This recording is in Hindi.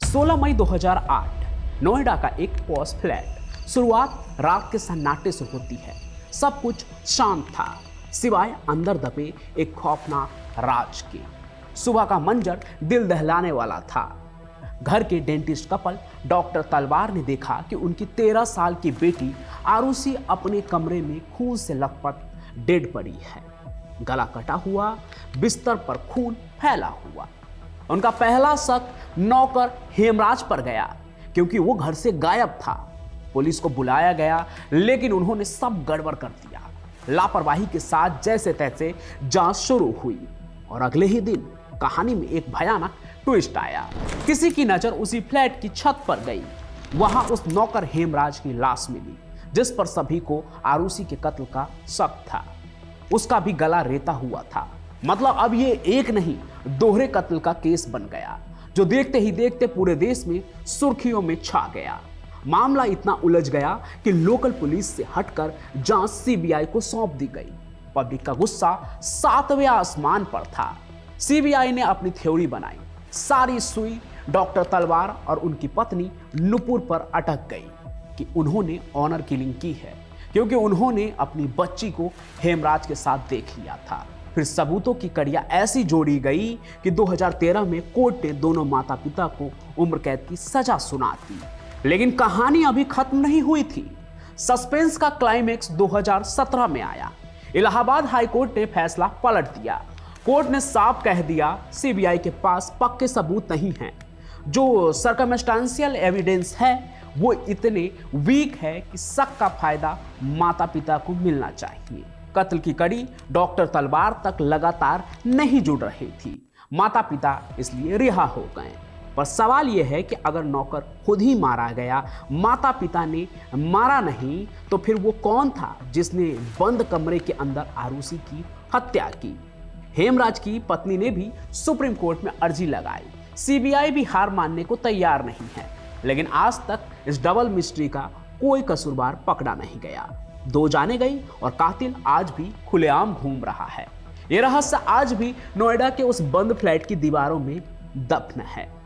16 मई 2008 नोएडा का एक पॉश फ्लैट। शुरुआत रात के सन्नाटे से होती है। सब कुछ शांत था सिवाय अंदर दबे एक खौफनाक राज के। सुबह का मंजर दिल दहलाने वाला था। घर के डेंटिस्ट कपल डॉक्टर तलवार ने देखा कि उनकी 13 साल की बेटी आरुषि अपने कमरे में खून से लथपथ डेड पड़ी है। गला कटा हुआ, बिस्तर पर खून फैला हुआ। उनका पहला शक नौकर हेमराज पर गया क्योंकि वो घर से गायब था। पुलिस को बुलाया गया लेकिन उन्होंने सब गड़बड़ कर दिया। लापरवाही के साथ जैसे तैसे जांच शुरू हुई और अगले ही दिन कहानी में एक भयानक ट्विस्ट आया। किसी की नजर उसी फ्लैट की छत पर गई। वहां उस नौकर हेमराज की लाश मिली जिस पर सभी को आरुषि के कत्ल का शक था। उसका भी गला रेता हुआ था। मतलब अब ये एक नहीं दोहरे कत्ल का केस बन गया जो देखते ही देखते पूरे देश में सुर्खियों में छा गया। मामला इतना उलझ गया कि लोकल पुलिस से हटकर जांच सीबीआई को सौंप दी गई। पब्लिक का गुस्सा 7वें आसमान पर था। सीबीआई ने अपनी थ्योरी बनाई। सारी सुई डॉक्टर तलवार और उनकी पत्नी नुपुर पर अटक गई कि उन्होंने ऑनर किलिंग की है क्योंकि उन्होंने अपनी बच्ची को हेमराज के साथ देख लिया था। फिर सबूतों की कड़ियां ऐसी जोड़ी गई कि 2013 में कोर्ट ने दोनों माता पिता को उम्र कैद की सजा सुना दी। लेकिन कहानी अभी खत्म नहीं हुई थी। सस्पेंस का क्लाइमेक्स 2017 में आया। इलाहाबाद हाई कोर्ट ने फैसला पलट दिया। कोर्ट ने साफ कह दिया सीबीआई के पास पक्के सबूत नहीं हैं। जो सर्कमस्टेंशियल एविडेंस है वो इतने वीक है कि शक का फायदा माता पिता को मिलना चाहिए। कत्ल की कड़ी डॉक्टर तलवार तक लगातार नहीं जुड़ रही थी। माता पिता इसलिए रिहा हो गए। पर सवाल यह है कि अगर नौकर खुद ही मारा गया, माता पिता ने मारा नहीं, तो फिर वो कौन था जिसने बंद कमरे के अंदर आरुषि की हत्या की? हेमराज की पत्नी ने भी सुप्रीम कोर्ट में अर्जी लगाई। सीबीआई भी हार मानने को तैयार नहीं है। लेकिन आज तक इस डबल मिस्ट्री का कोई कसूरवार पकड़ा नहीं गया। दो जाने गई और कातिल आज भी खुलेआम घूम रहा है। यह रहस्य आज भी नोएडा के उस बंद फ्लैट की दीवारों में दफन है।